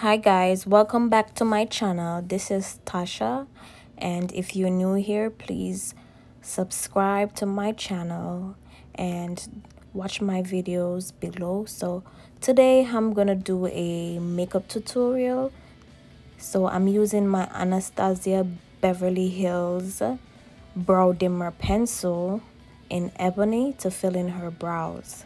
Hi guys, welcome back to my channel. This is Tasha, and if you're new here, please subscribe to my channel and watch my videos below. So today I'm gonna do a makeup tutorial. So I'm using my Anastasia Beverly Hills brow dimmer pencil in ebony to fill in her brows.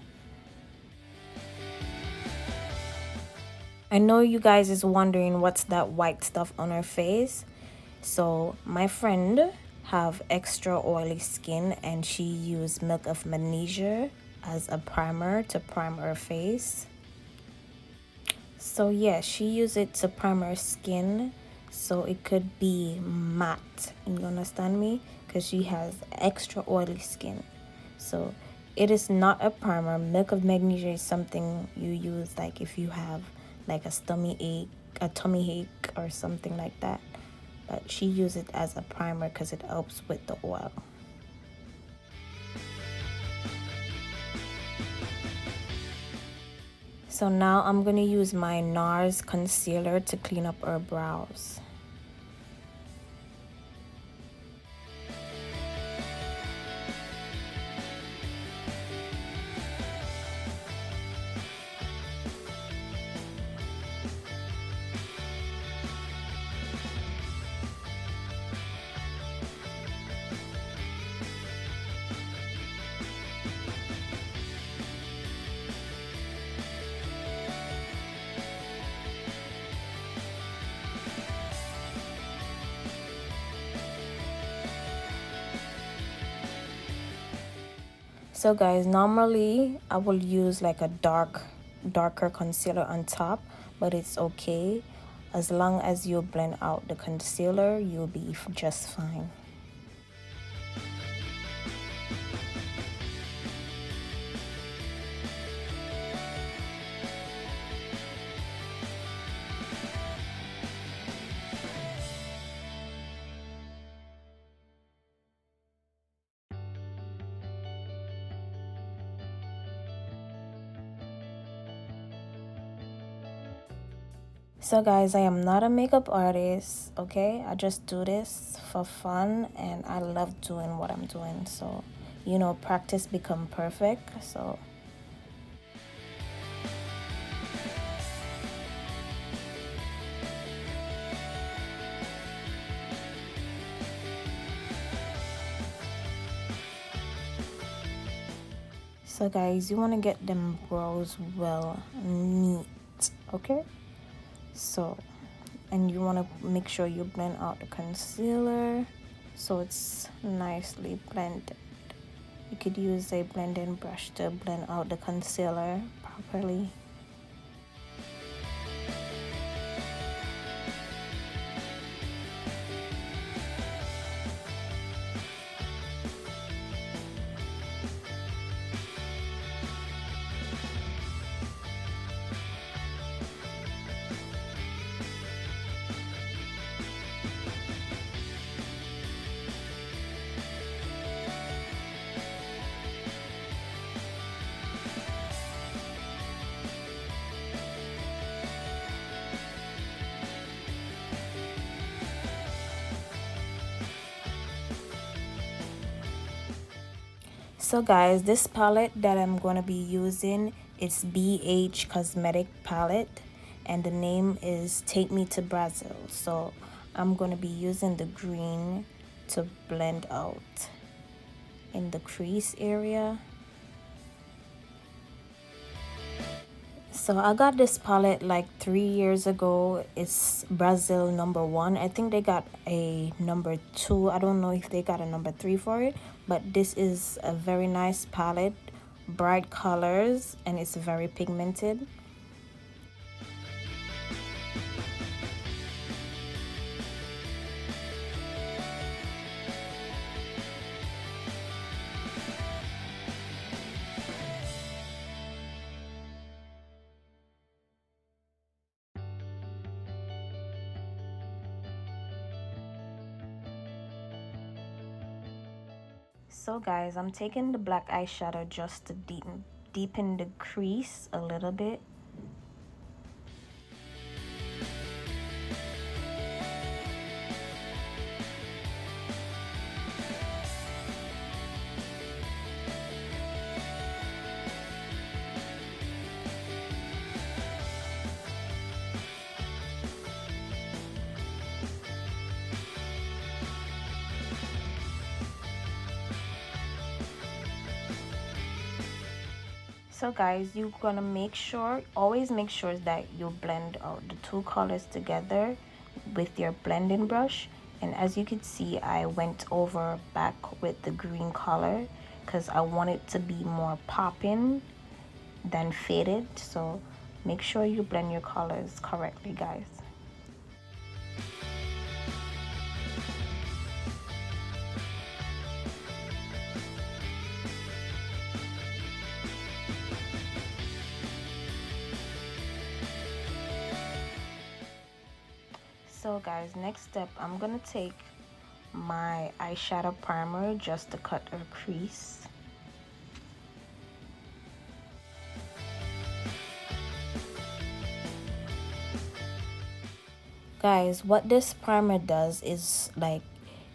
I know you guys is wondering what's that white stuff on her face. So my friend have extra oily skin and she used milk of magnesia as a primer to prime her face. So yeah, she used it to prime her skin so it could be matte. You understand me? Because she has extra oily skin. So it is not a primer. Milk of magnesia is something you use like if you have like a tummy ache or something like that. But she used it as a primer because it helps with the oil. So now I'm going to use my NARS concealer to clean up her brows. So guys, normally I will use like a darker concealer on top, but it's okay. As long as you blend out the concealer, you'll be just fine. So guys, I am not a makeup artist, okay? I just do this for fun and I love doing what I'm doing. So, you know, practice become perfect. So guys, you want to get them brows well neat, okay? So, and you want to make sure you blend out the concealer so it's nicely blended. You could use a blending brush to blend out the concealer properly. So guys, this palette that I'm going to be using is BH Cosmetic palette and the name is Take Me to Brazil. So I'm going to be using the green to blend out in the crease area. So I got this palette like 3 years ago. It's Brazil #1. I think they got a #2. I don't know if they got a #3 for it, but this is a very nice palette, bright colors, and it's very pigmented. So guys, I'm taking the black eyeshadow just to deepen the crease a little bit. So guys, you're gonna make sure, always make sure that you blend out the two colors together with your blending brush. And as you can see, I went over back with the green color because I want it to be more popping than faded. So make sure you blend your colors correctly, guys. So guys, next step, I'm gonna take my eyeshadow primer just to cut a crease. Guys, what this primer does is, like,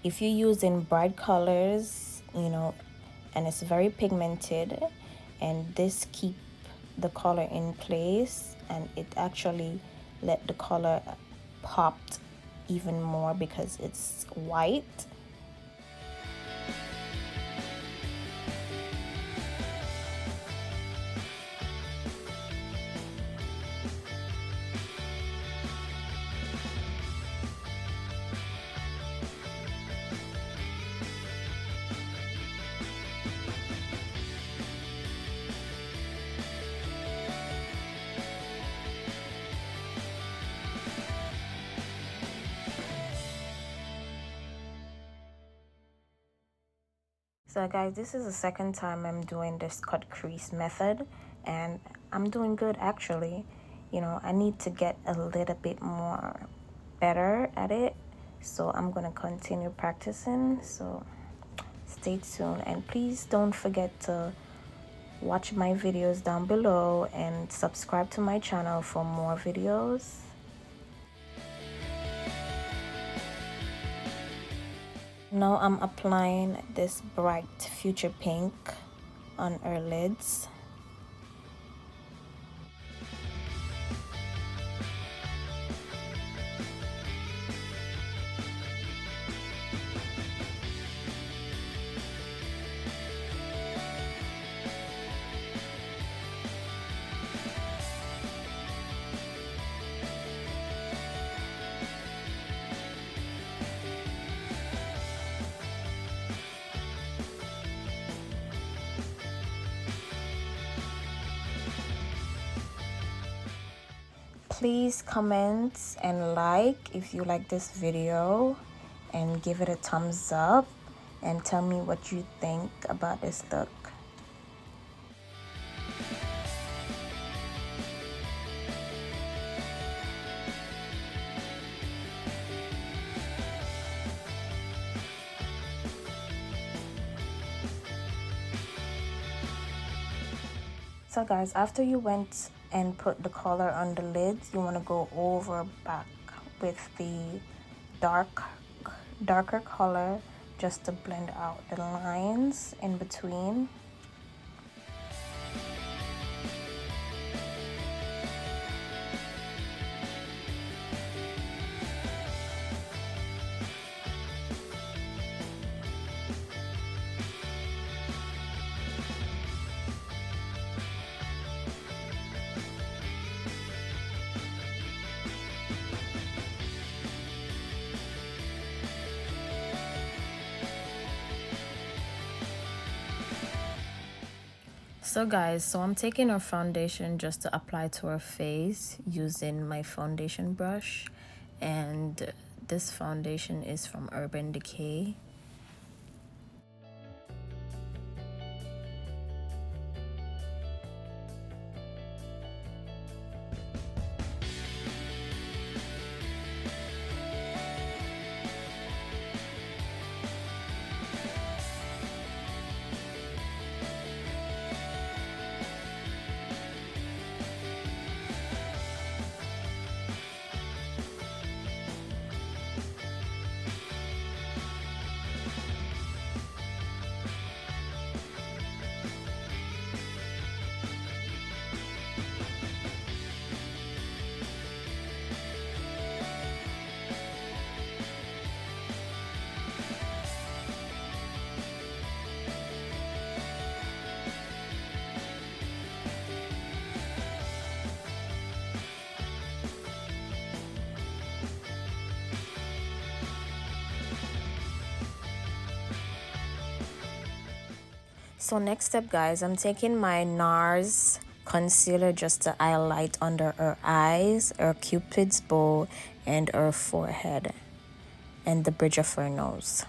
if you're using bright colors, you know, and it's very pigmented, and this keep the color in place, and it actually let the color pop even more because it's white. So guys, this is the second time I'm doing this cut crease method, and I'm doing good actually. You know, I need to get a little bit more better at it, so I'm gonna continue practicing. So stay tuned, and please don't forget to watch my videos down below and subscribe to my channel for more videos. Now I'm applying this bright future pink on her lids. Please comment and like if you like this video, and give it a thumbs up, and tell me what you think about this look. So guys, after you went and put the color on the lids, you want to go over back with the darker color just to blend out the lines in between. So guys, so I'm taking our foundation just to apply to our face using my foundation brush, and this foundation is from Urban Decay. So next step, guys, I'm taking my NARS concealer just to highlight under her eyes, her cupid's bow, and her forehead, and the bridge of her nose.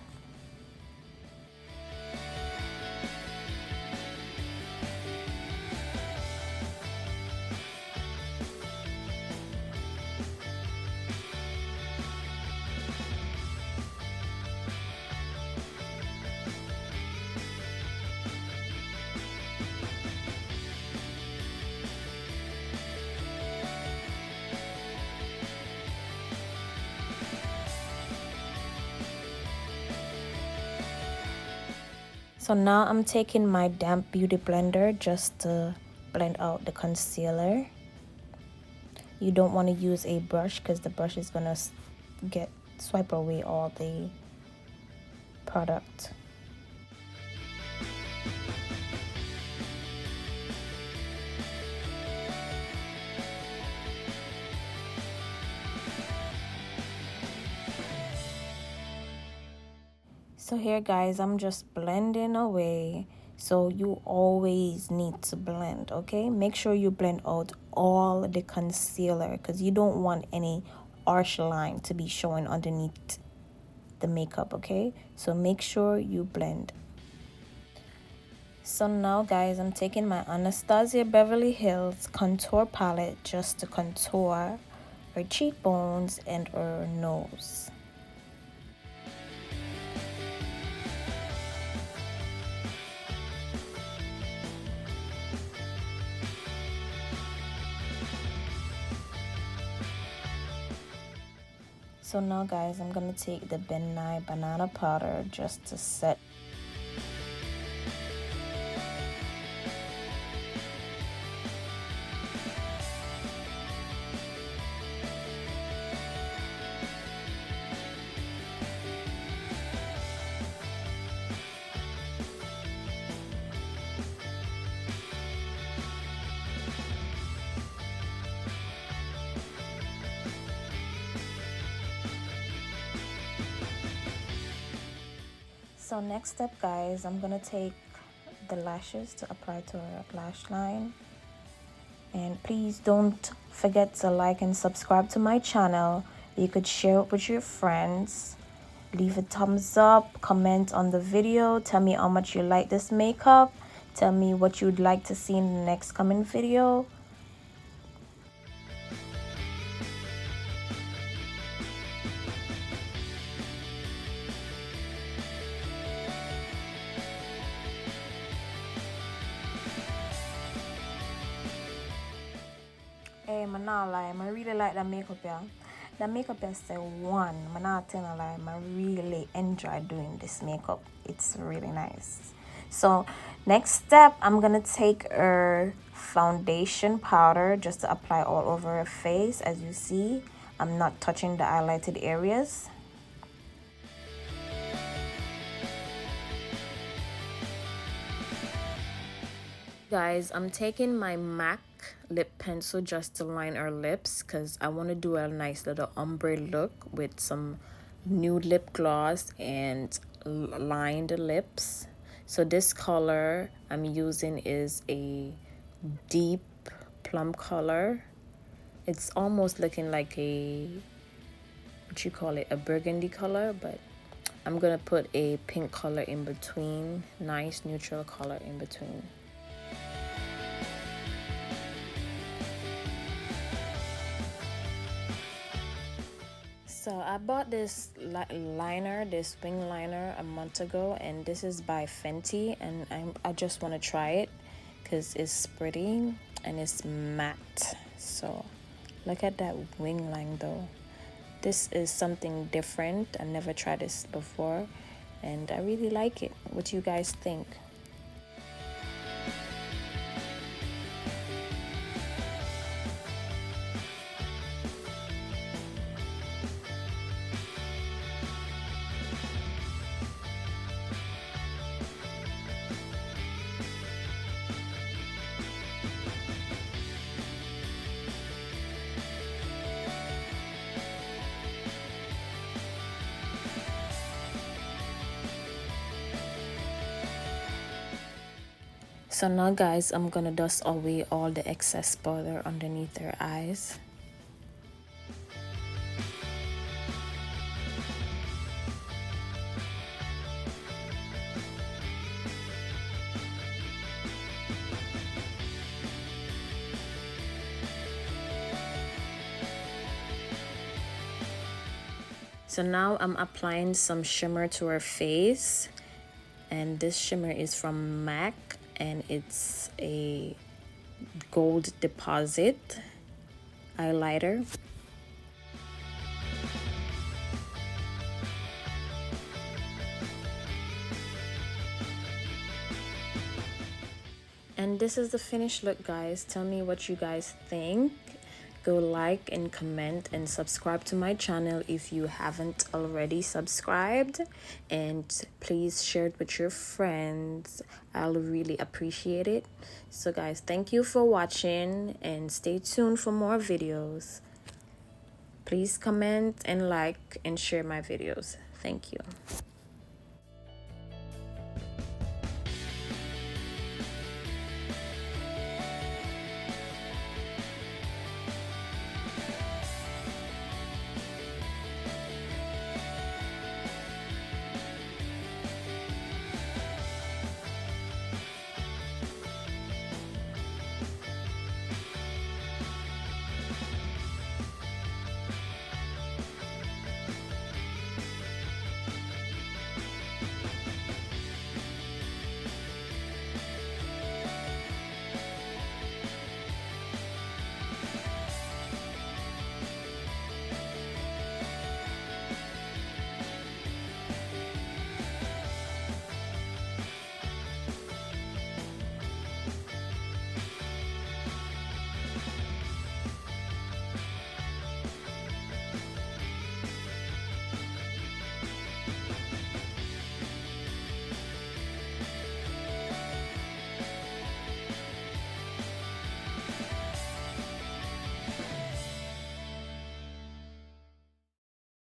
So now I'm taking my damp beauty blender just to blend out the concealer. You don't want to use a brush because the brush is gonna swipe away all the product. So here, guys, I'm just blending away. So you always need to blend, okay? Make sure you blend out all the concealer because you don't want any harsh line to be showing underneath the makeup, okay? So make sure you blend. So now, guys, I'm taking my Anastasia Beverly Hills contour palette just to contour her cheekbones and her nose. So now, guys, I'm gonna take the Benign banana powder just to set. So next step, guys, I'm gonna take the lashes to apply to her lash line. And please don't forget to like and subscribe to my channel. You could share it with your friends. Leave a thumbs up, comment on the video, tell me how much you like this makeup, tell me what you'd like to see in the next coming video. Hey, man, not lie. I really like that makeup, yeah. That makeup is the one. I'm not telling a lie. I really enjoy doing this makeup. It's really nice. So, next step, I'm gonna take her foundation powder just to apply all over her face. As you see, I'm not touching the highlighted areas. Guys, I'm taking my MAC lip pencil just to line our lips because I want to do a nice little ombre look with some nude lip gloss and line the lips. So this color I'm using is a deep plum color. It's almost looking like a, what you call it, a burgundy color, but I'm gonna put a pink color in between, nice neutral color in between. So I bought this liner, this wing liner, a month ago, and this is by Fenty, and I just want to try it because it's pretty and it's matte. So look at that wing line though. This is something different. I never tried this before, and I really like it. What do you guys think? So now guys, I'm gonna dust away all the excess powder underneath their eyes. So now I'm applying some shimmer to her face, and this shimmer is from MAC and it's a gold deposit highlighter. And this is the finished look, guys. Tell me what you guys think. Go like and comment and subscribe to my channel if you haven't already subscribed, and please share it with your friends. I'll really appreciate it. So guys, thank you for watching and stay tuned for more videos. Please comment and like and share my videos. Thank you.